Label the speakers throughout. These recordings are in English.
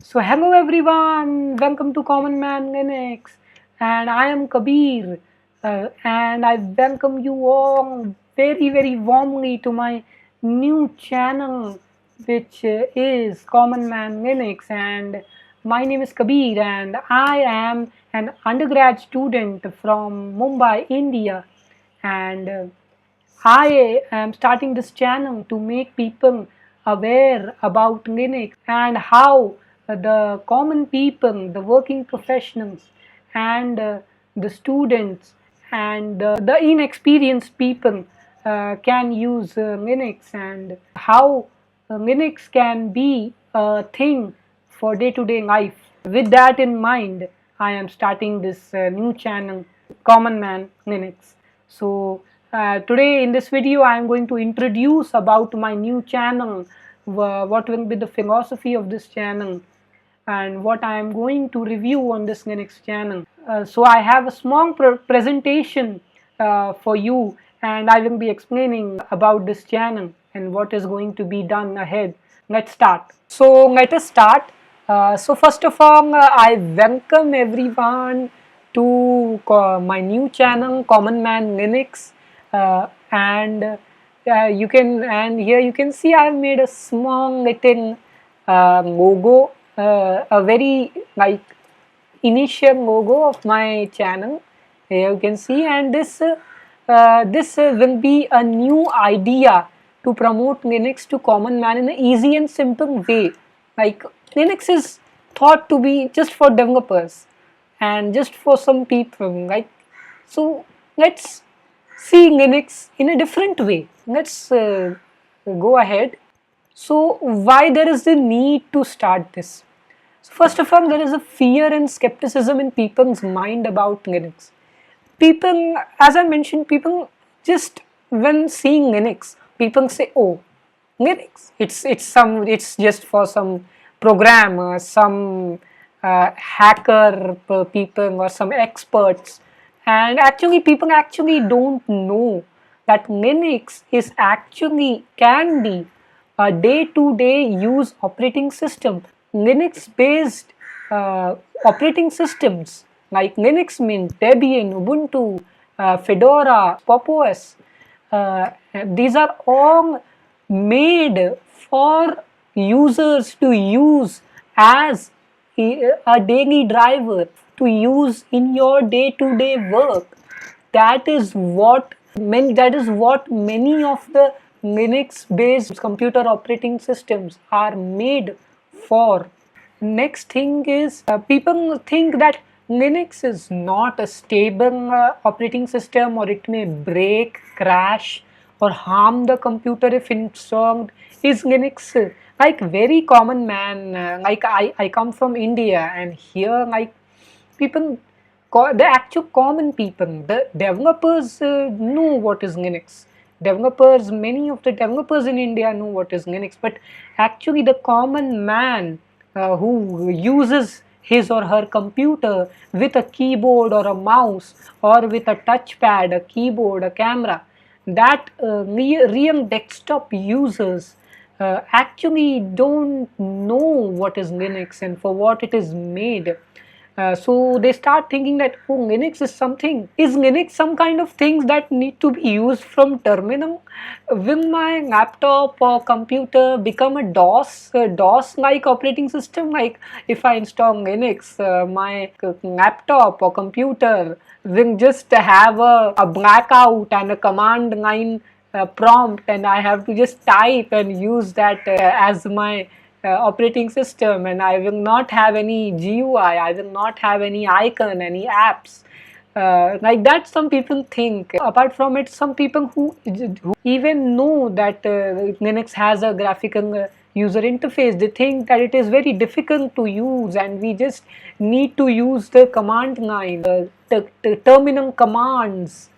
Speaker 1: So hello everyone, welcome to Common Man Linux, and I am Kabir, and I welcome you all very warmly to my new channel, which is Common Man Linux, and my name is Kabir, and I am an undergrad student from Mumbai, India, and I am starting this channel to make people aware about Linux and how the common people, the working professionals, and the students and the inexperienced people can use Linux, and how Linux can be a thing for day-to-day life. With that in mind, I am starting this new channel, Common Man Linux. So today in this video I am going to introduce about my new channel, what will be the philosophy of this channel, and what I am going to review on this Linux channel. So I have a small presentation for you, and I will be explaining about this channel and what is going to be done ahead. Let's start. So let us start. So first of all, I welcome everyone to my new channel, Common Man Linux, and you can, and here you can see I have made a small little logo, a very like initial logo of my channel. Here you can see, and this will be a new idea to promote Linux to common man in an easy and simple way. Like Linux is thought to be just for developers and just for some people. Like so, let's see Linux in a different way. Let's go ahead. So why there is the need to start this? So first of all, there is a fear and skepticism in people's mind about Linux. People, as I mentioned, people just when seeing Linux, people say, "Oh, Linux, it's just for some programmer, some hacker people or some experts." And actually, people actually don't know that Linux is actually can be a day-to-day use operating system. Linux-based operating systems like Linux Mint, Debian, Ubuntu, Fedora, Pop! OS, these are all made for users to use as a daily driver to use in your day-to-day work. That is what many of the Linux-based computer operating systems are made for. Next thing is people think that Linux is not a stable operating system, or it may break, crash, or harm the computer if installed. Is Linux like very common man? Like I come from India, and here like people, the actual common people, the developers know what is Linux. Developers, many of the developers in India know what is Linux, but actually the common man who uses his or her computer with a keyboard or a mouse, or with a touchpad, a keyboard, a camera, that real desktop users actually don't know what is Linux and for what it is made. So they start thinking that, oh, Linux is something. Is Linux some kind of things that need to be used from terminal? Will my laptop or computer become a DOS-like operating system? Like if I install Linux, my laptop or computer will just have a blackout and a command line prompt, and I have to just type and use that as my operating system, and I will not have any GUI, I will not have any icon, any apps. Like that some people think. Apart from it, some people who even know that Linux has a graphical user interface, they think that it is very difficult to use and we just need to use the command line, the terminal commands,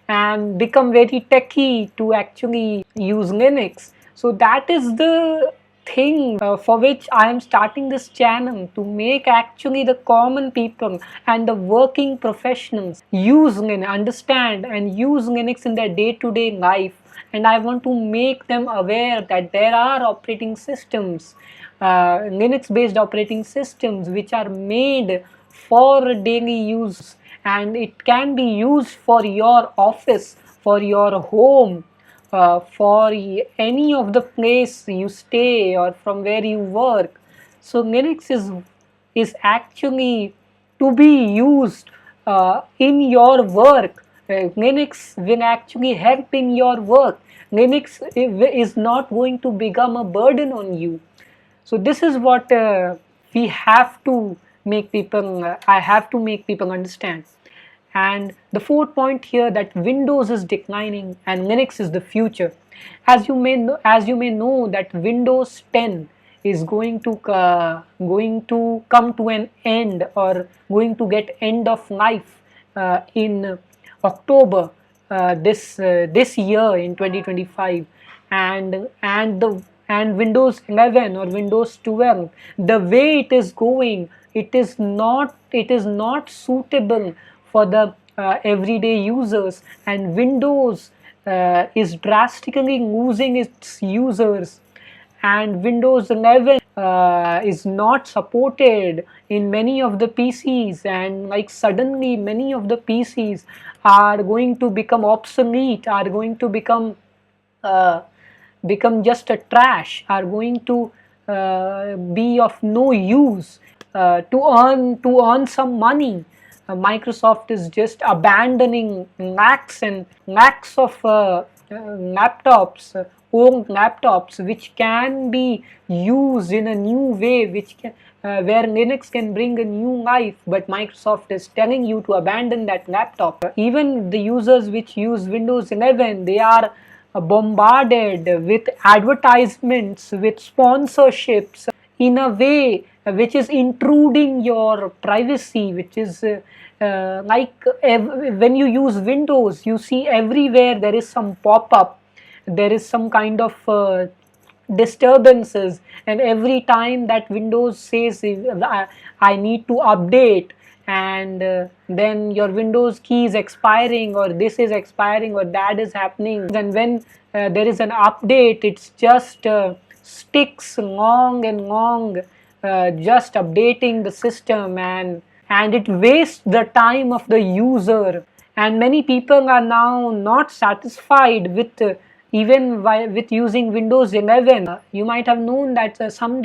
Speaker 1: and become very techy to actually use Linux. So that is the thing for which I am starting this channel, to make actually the common people and the working professionals use Linux, understand and use Linux in their day-to-day life. And I want to make them aware that there are operating systems Linux based operating systems which are made for daily use, and it can be used for your office, for your home, for any of the place you stay or from where you work. So Linux is actually to be used in your work. Linux will actually help in your work. Linux is not going to become a burden on you. So this is what we have to make people, I have to make people understand. And the fourth point here, that Windows is declining and Linux is the future. As you may know that Windows 10 is going to come to an end, or going to get end of life in October this year in 2025, and Windows 11 or Windows 12, the way it is going, it is not suitable for the everyday users, and Windows is drastically losing its users, and Windows 11 is not supported in many of the PCs, and like suddenly many of the PCs are going to become obsolete, are going to uh, become just a trash, are going to be of no use to earn some money. Microsoft is just abandoning lakhs and lakhs of laptops, old laptops, which can be used in a new way, where Linux can bring a new life, but Microsoft is telling you to abandon that laptop. Even the users which use Windows 11, they are bombarded with advertisements, with sponsorships, in a way which is intruding your privacy, which is when you use Windows, you see everywhere there is some pop-up, there is some kind of disturbances, and every time that Windows says I need to update, and then your Windows key is expiring, or this is expiring, or that is happening, and when there is an update, it's just sticks long and long, just updating the system, and it wastes the time of the user. And many people are now not satisfied with with using Windows 11. You might have known that some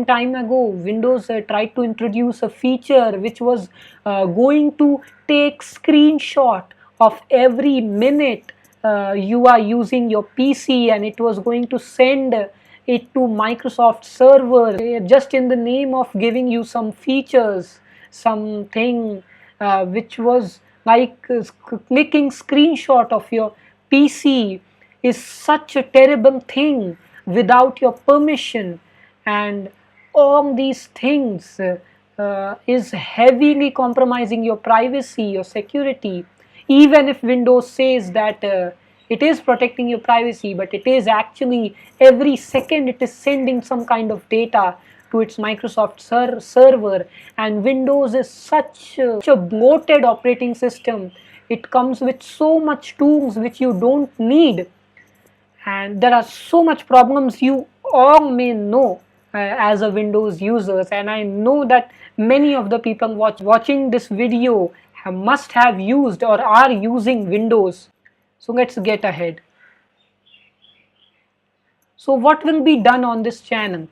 Speaker 1: time ago Windows tried to introduce a feature which was going to take screenshot of every minute you are using your PC, and it was going to send it to Microsoft server, just in the name of giving you some features, something which was like clicking screenshot of your PC is such a terrible thing without your permission, and all these things is heavily compromising your privacy, your security. Even if Windows says that it is protecting your privacy, but it is actually every second it is sending some kind of data to its Microsoft server. And Windows is such a bloated operating system. It comes with so much tools which you don't need, and there are so much problems you all may know as a Windows users, and I know that many of the people watching this video must have used or are using Windows. So let's get ahead. So what will be done on this channel?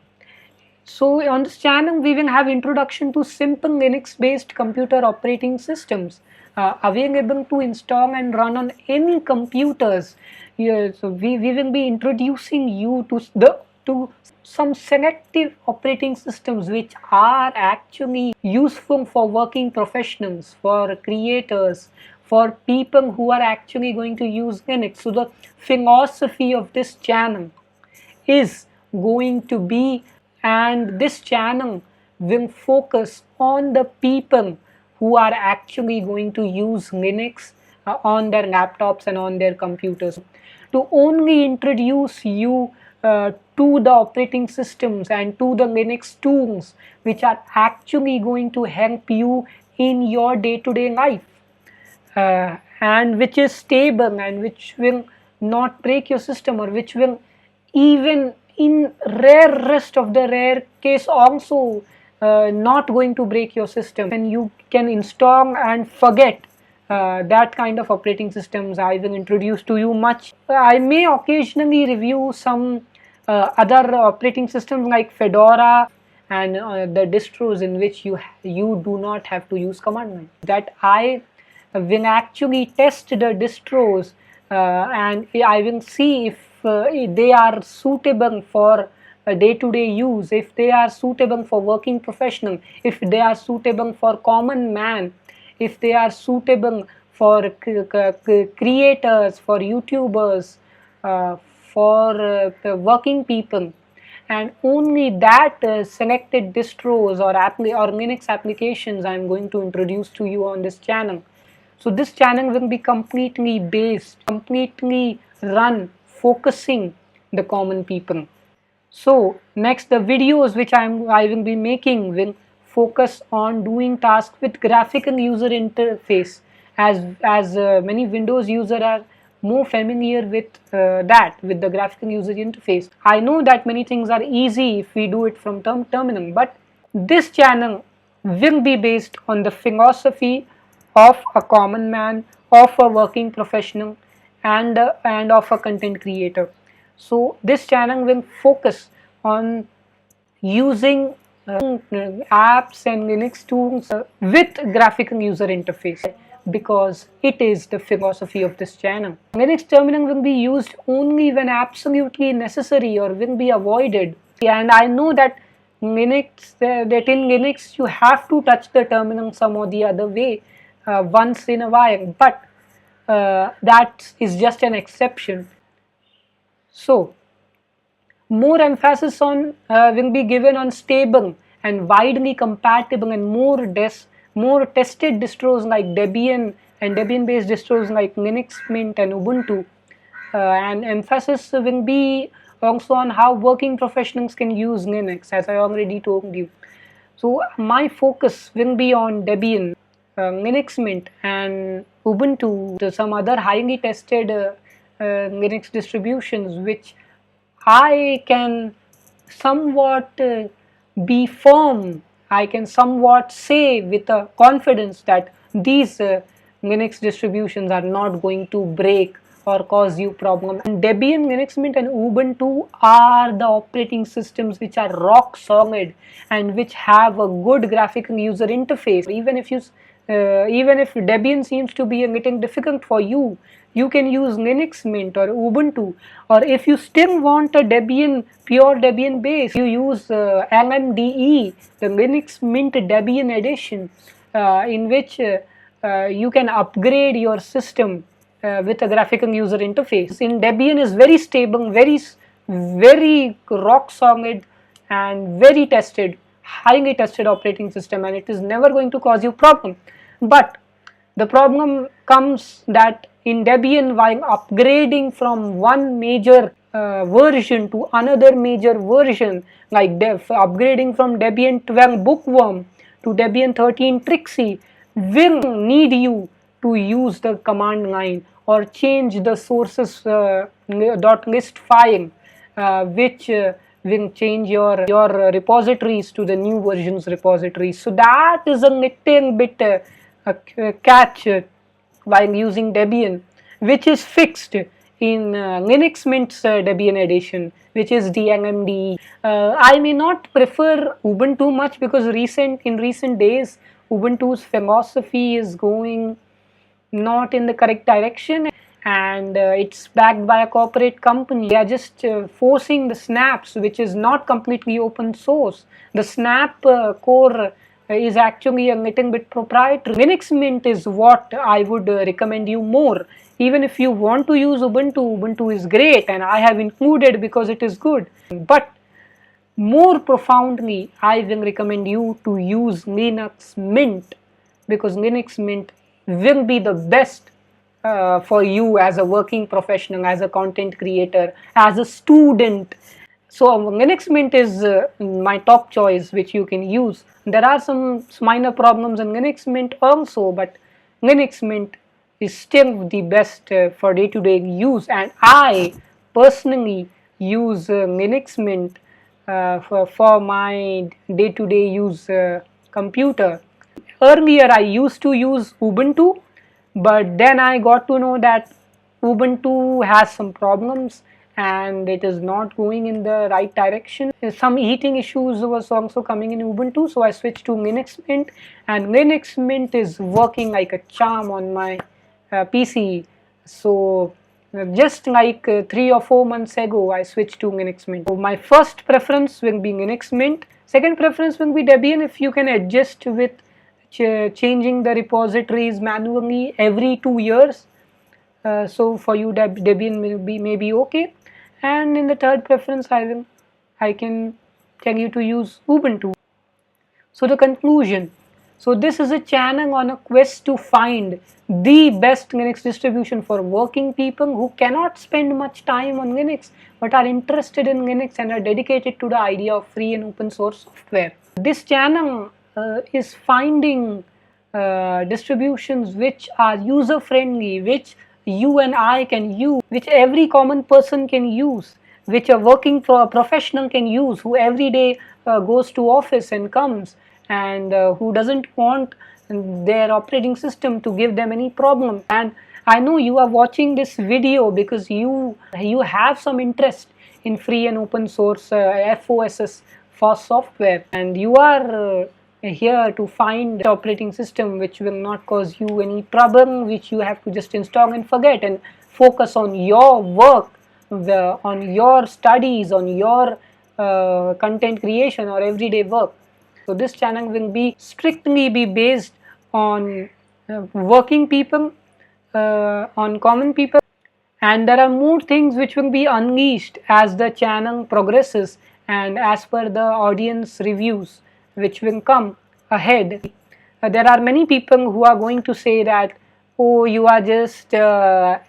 Speaker 1: So on this channel we will have introduction to simple Linux based computer operating systems available to install and run on any computers. Yeah, so we will be introducing you to some selective operating systems which are actually useful for working professionals, for creators, for people who are actually going to use Linux. So the philosophy of this channel is going to be, and this channel will focus on the people who are actually going to use Linux on their laptops and on their computers, to only introduce you to the operating systems and to the Linux tools which are actually going to help you in your day-to-day life, and which is stable and which will not break your system, or which will even in rarest of the rare case also not going to break your system, and you can install and forget that kind of operating systems I will introduce to you much. I may occasionally review some other operating systems like Fedora and the distros in which you do not have to use command line. That I will actually test the distros and I will see if they are suitable for day-to-day use, if they are suitable for working professional, if they are suitable for common man, if they are suitable for creators, for YouTubers, for working people. And only that selected distros or Linux applications I am going to introduce to you on this channel. So this channel will be completely run focusing the common people. So next, the videos which I will be making will focus on doing tasks with graphical user interface, as many Windows users are more familiar with with the graphical user interface. I know that many things are easy if we do it from terminal, but this channel will be based on the philosophy of a common man, of a working professional, and of a content creator. So this channel will focus on using apps and Linux tools with graphical user interface, because it is the philosophy of this channel. Linux terminal will be used only when absolutely necessary or will be avoided. And I know that in Linux you have to touch the terminal some or the other way once in a while, but that is just an exception. So more emphasis on will be given on stable and widely compatible and more tested distros like Debian and Debian based distros like Linux Mint and Ubuntu, and emphasis will be also on how working professionals can use Linux, as I already told you. So my focus will be on Debian, Linux Mint and Ubuntu, some other highly tested Linux distributions which I can somewhat be firm, I can somewhat say with a confidence that these Linux distributions are not going to break or cause you problem. And Debian, Linux Mint and Ubuntu are the operating systems which are rock solid and which have a good graphical user interface. Even if Debian seems to be a little difficult for you, you can use Linux Mint or Ubuntu, or if you still want a pure Debian base, you use LMDE, the Linux Mint Debian edition, in which you can upgrade your system with a graphical user interface. In Debian is very stable, very rock solid and very tested, highly tested operating system, and it is never going to cause you problem. But the problem comes that in Debian, while upgrading from one major version to another major version, like upgrading from Debian 12 Bookworm to Debian 13 Trixie, will need you to use the command line or change the sources .list file, which will change your repositories to the new versions repositories. So that is a little bit catch while using Debian, which is fixed in Linux Mint's Debian edition, which is DLMD. I may not prefer Ubuntu much because in recent days Ubuntu's philosophy is going not in the correct direction, and it's backed by a corporate company. They are just forcing the snaps, which is not completely open source. The snap core is actually a little bit proprietary. Linux Mint is what I would recommend you more. Even if you want to use Ubuntu, Ubuntu is great and I have included because it is good. But more profoundly, I will recommend you to use Linux Mint, because Linux Mint will be the best for you as a working professional, as a content creator, as a student. So Linux Mint is my top choice, which you can use. There are some minor problems in Linux Mint also, but Linux Mint is still the best for day-to-day use, and I personally use Linux Mint for my day-to-day use computer. Earlier I used to use Ubuntu, but then I got to know that Ubuntu has some problems and it is not going in the right direction. Some heating issues was also coming in Ubuntu, so I switched to Linux Mint, and Linux Mint is working like a charm on my PC. So just like 3 or 4 months ago, I switched to Linux Mint. So my first preference will be Linux Mint. Second preference will be Debian if you can adjust with changing the repositories manually every 2 years. So for you Debian will be maybe okay. And in the third preference I can tell you to use Ubuntu. So the conclusion. So this is a channel on a quest to find the best Linux distribution for working people who cannot spend much time on Linux but are interested in Linux and are dedicated to the idea of free and open source software. This channel is finding distributions which are user friendly, which you and I can use, which every common person can use, which a working professional can use, who every day goes to office and comes, and who doesn't want their operating system to give them any problem. And I know you are watching this video because you have some interest in free and open source FOSS for software, and you are here to find operating system which will not cause you any trouble, which you have to just install and forget and focus on your work, on your studies, on your content creation or everyday work. So this channel will be strictly based on working people, on common people, and there are more things which will be unleashed as the channel progresses and as per the audience reviews which will come ahead. There are many people who are going to say that, oh, you are just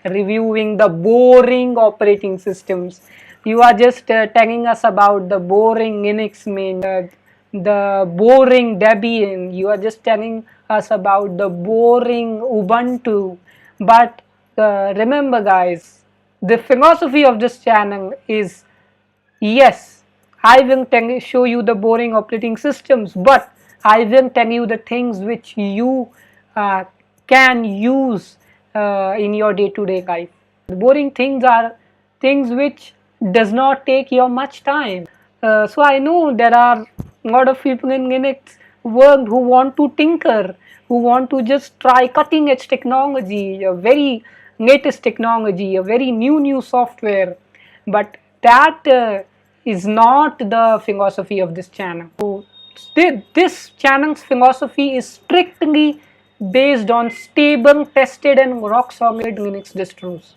Speaker 1: reviewing the boring operating systems, you are just telling us about the boring Linux Mint, the boring Debian, you are just telling us about the boring Ubuntu. But remember guys, the philosophy of this channel is, yes, I will show you the boring operating systems, but I will tell you the things which you can use in your day-to-day life. The boring things are things which does not take your much time. So I know there are a lot of people in Linux world who want to tinker, who want to just try cutting edge technology, a very latest technology, a very new software, but that is not the philosophy of this channel. So this channel's philosophy is strictly based on stable, tested and rock solid Linux distros.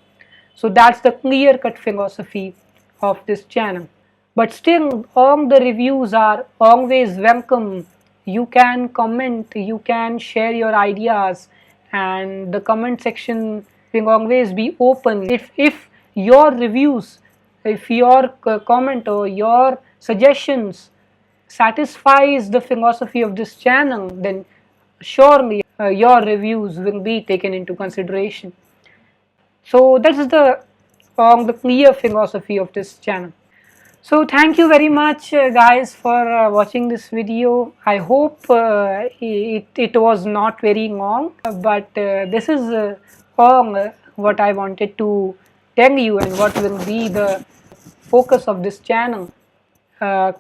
Speaker 1: So that's the clear-cut philosophy of this channel. But still, all the reviews are always welcome. You can comment, you can share your ideas, and the comment section will always be open. If your reviews, if your comment or your suggestions satisfies the philosophy of this channel, then surely your reviews will be taken into consideration. So that is the clear philosophy of this channel. So thank you very much guys for watching this video. I hope it was not very long, but this is all what I wanted to tell you and what will be the focus of this channel.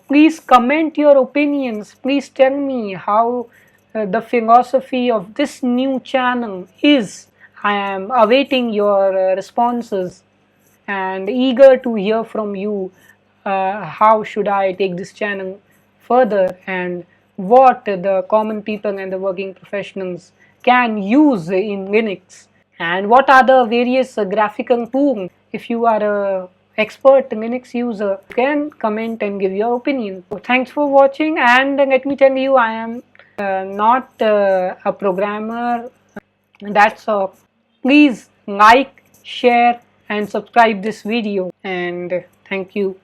Speaker 1: Please comment your opinions. Please tell me how the philosophy of this new channel is. I am awaiting your responses and eager to hear from you. How should I take this channel further, and what the common people and the working professionals can use in Linux, and what are the various graphical tools. If you are a expert Linux user, you can comment and give your opinion. So thanks for watching, and let me tell you, I am not a programmer. That's all. Please like, share and subscribe this video, and thank you.